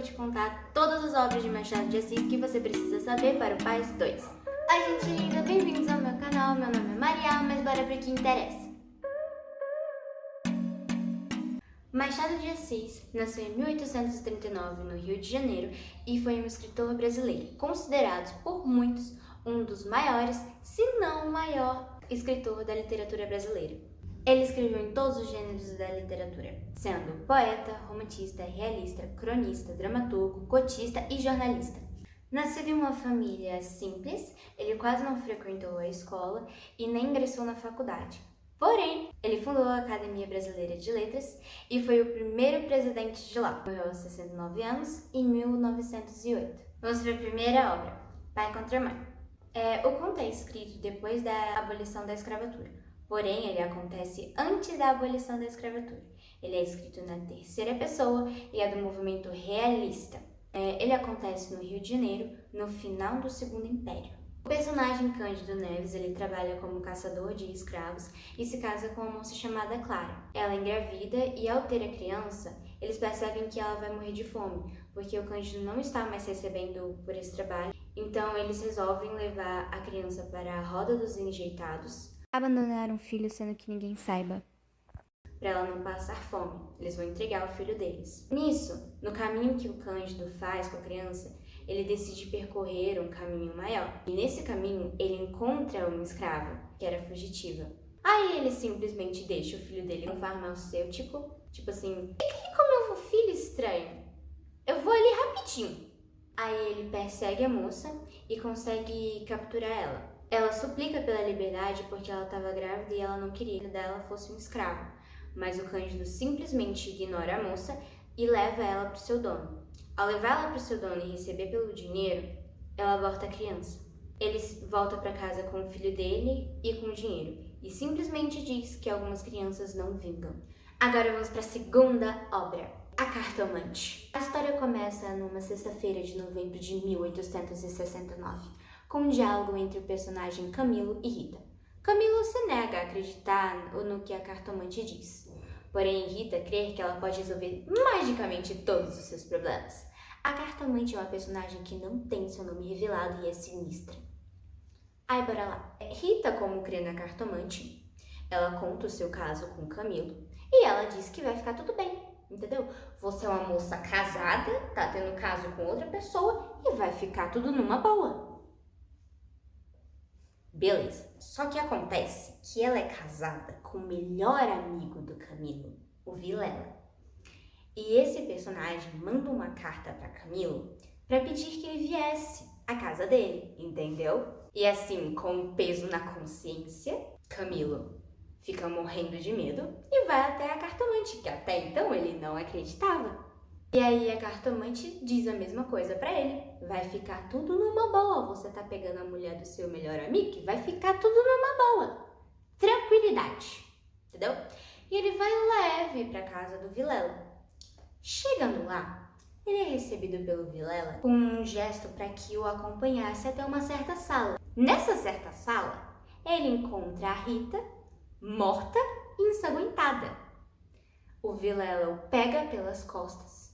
vou te contar todas as obras de Machado de Assis que você precisa saber para o Paz 2. Oi, gente linda, bem-vindos ao meu canal. Meu nome é Maria, mas bora pro que interessa. Machado de Assis nasceu em 1839 no Rio de Janeiro e foi um escritor brasileiro, considerado por muitos um dos maiores, se não o maior, escritor da literatura brasileira. Ele escreveu em todos os gêneros da literatura, sendo poeta, romantista, realista, cronista, dramaturgo, cotista e jornalista. Nascido em uma família simples, ele quase não frequentou a escola e nem ingressou na faculdade. Porém, ele fundou a Academia Brasileira de Letras e foi o primeiro presidente de lá. Morreu aos 69 anos, em 1908. Vamos para a primeira obra, Pai contra Mãe. O conto é escrito depois da abolição da escravatura. Porém, ele acontece antes da abolição da escravatura. Ele é escrito na terceira pessoa e é do movimento realista. Ele acontece no Rio de Janeiro, no final do Segundo Império. O personagem Cândido Neves, ele trabalha como caçador de escravos e se casa com uma moça chamada Clara. Ela engravida e, ao ter a criança, eles percebem que ela vai morrer de fome, porque o Cândido não está mais recebendo por esse trabalho. Então, eles resolvem levar a criança para a roda dos enjeitados, abandonar um filho sendo que ninguém saiba, para ela não passar fome. Eles vão entregar o filho deles. Nisso, no caminho que o Cândido faz com a criança, ele decide percorrer um caminho maior. E nesse caminho, ele encontra uma escrava, que era fugitiva. Aí ele simplesmente deixa o filho dele em um farmacêutico, tipo assim, que como um filho estranho? Eu vou ali rapidinho. Aí ele persegue a moça e consegue capturar ela. Ela suplica pela liberdade porque ela estava grávida e ela não queria que dela fosse um escravo. Mas o Cândido simplesmente ignora a moça e leva ela para o seu dono. Ao levar ela para o seu dono e receber pelo dinheiro, ela aborta a criança. Ele volta para casa com o filho dele e com o dinheiro e simplesmente diz que algumas crianças não vingam. Agora vamos para a segunda obra, A Cartomante. A história começa numa sexta-feira de novembro de 1869, com um diálogo entre o personagem Camilo e Rita. Camilo se nega a acreditar no que a cartomante diz, porém Rita crê que ela pode resolver magicamente todos os seus problemas. A cartomante é uma personagem que não tem seu nome revelado e é sinistra. Aí bora lá. Rita, como crê na cartomante, ela conta o seu caso com Camilo e ela diz que vai ficar tudo bem, entendeu? Você é uma moça casada, tá tendo caso com outra pessoa e vai ficar tudo numa boa. Beleza, só que acontece que ela é casada com o melhor amigo do Camilo, o Vilela. E esse personagem manda uma carta para Camilo para pedir que ele viesse à casa dele, entendeu? E assim, com um peso na consciência, Camilo fica morrendo de medo e vai até a cartomante, que até então ele não acreditava. E aí a cartomante diz a mesma coisa pra ele. Vai ficar tudo numa boa. Você tá pegando a mulher do seu melhor amigo e vai ficar tudo numa boa. Tranquilidade. Entendeu? E ele vai leve pra casa do Vilela. Chegando lá, ele é recebido pelo Vilela com um gesto para que o acompanhasse até uma certa sala. Nessa certa sala, ele encontra a Rita morta e ensanguentada. O Vilela o pega pelas costas,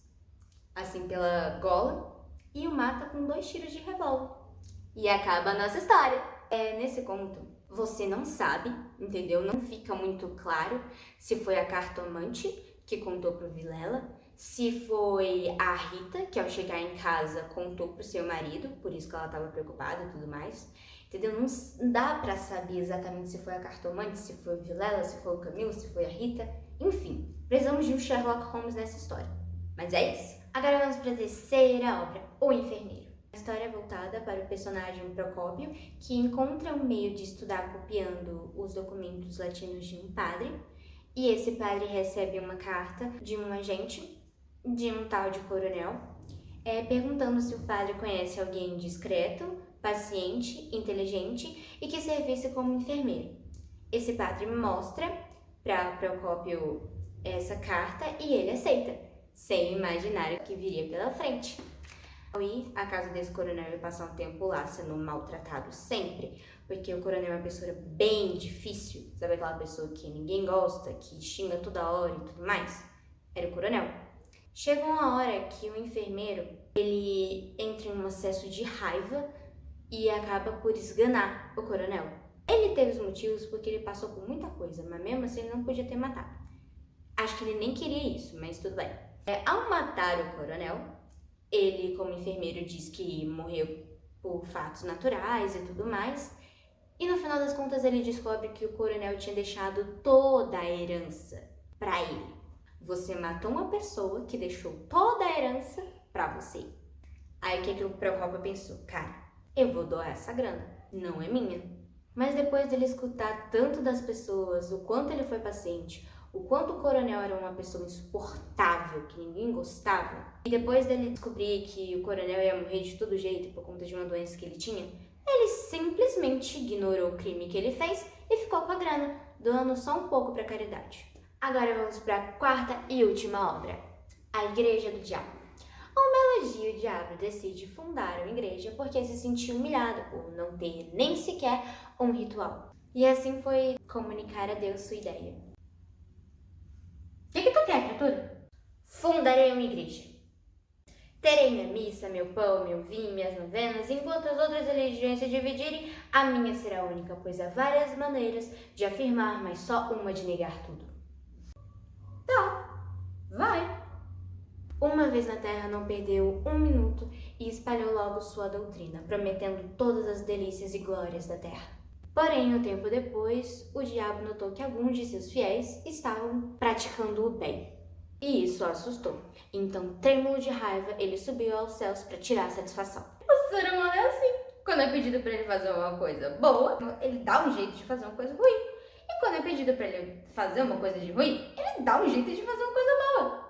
assim pela gola, e o mata com 2 tiros de revólver. E acaba a nossa história. Nesse conto, você não sabe, entendeu? Não fica muito claro se foi a cartomante que contou pro Vilela, se foi a Rita, que ao chegar em casa contou pro seu marido, por isso que ela estava preocupada e tudo mais. Entendeu? Não dá pra saber exatamente se foi a cartomante, se foi o Vilela, se foi o Camilo, se foi a Rita. Enfim, precisamos de um Sherlock Holmes nessa história. Mas é isso. Agora vamos para a terceira obra, O Enfermeiro. A história é voltada para o personagem Procópio, que encontra um meio de estudar copiando os documentos latinos de um padre, e esse padre recebe uma carta de um agente, de um tal de coronel, perguntando se o padre conhece alguém discreto, paciente, inteligente e que servisse como enfermeiro. Esse padre mostra para Procópio essa carta e ele aceita, sem imaginar o que viria pela frente. Ao ir à casa desse coronel e passar um tempo lá sendo maltratado sempre, porque o coronel é uma pessoa bem difícil, sabe aquela pessoa que ninguém gosta, que xinga toda hora e tudo mais? Era o coronel. Chega uma hora que o enfermeiro, ele entra em um acesso de raiva e acaba por esganar o coronel. Ele teve os motivos porque ele passou por muita coisa, mas mesmo assim ele não podia ter matado. Acho que ele nem queria isso, mas tudo bem. Ao matar o coronel, ele, como enfermeiro, diz que morreu por fatos naturais e tudo mais. E no final das contas ele descobre que o coronel tinha deixado toda a herança pra ele. Você matou uma pessoa que deixou toda a herança pra você. Aí o que o Procópio pensou? Cara, eu vou doar essa grana, não é minha. Mas depois dele escutar tanto das pessoas, o quanto ele foi paciente, o quanto o coronel era uma pessoa insuportável, que ninguém gostava, e depois dele descobrir que o coronel ia morrer de todo jeito por conta de uma doença que ele tinha, ele simplesmente ignorou o crime que ele fez e ficou com a grana, doando só um pouco para caridade. Agora vamos para a quarta e última obra, A Igreja do Diabo. Um belo dia, o diabo decide fundar uma igreja porque se sentiu humilhado por não ter nem sequer um ritual. E assim foi comunicar a Deus sua ideia. O que tu quer, criatura? Fundarei uma igreja. Terei minha missa, meu pão, meu vinho, minhas novenas, enquanto as outras religiões se dividirem, a minha será única, pois há várias maneiras de afirmar, mas só uma de negar tudo. Tá, vai. Uma vez na Terra não perdeu um minuto e espalhou logo sua doutrina, prometendo todas as delícias e glórias da Terra. Porém, um tempo depois, o diabo notou que alguns de seus fiéis estavam praticando o bem. E isso o assustou. Então, trêmulo de raiva, ele subiu aos céus para tirar a satisfação. O ser humano é assim. Quando é pedido para ele fazer uma coisa boa, ele dá um jeito de fazer uma coisa ruim. E quando é pedido para ele fazer uma coisa de ruim, ele dá um jeito de fazer uma coisa boa.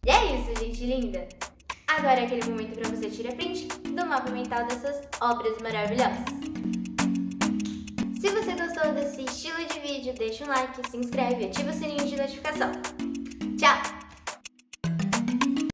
E é isso, gente linda! Agora é aquele momento para você tirar print do mapa mental dessas obras maravilhosas. Se você gostou desse estilo de vídeo, deixa um like, se inscreve e ativa o sininho de notificação.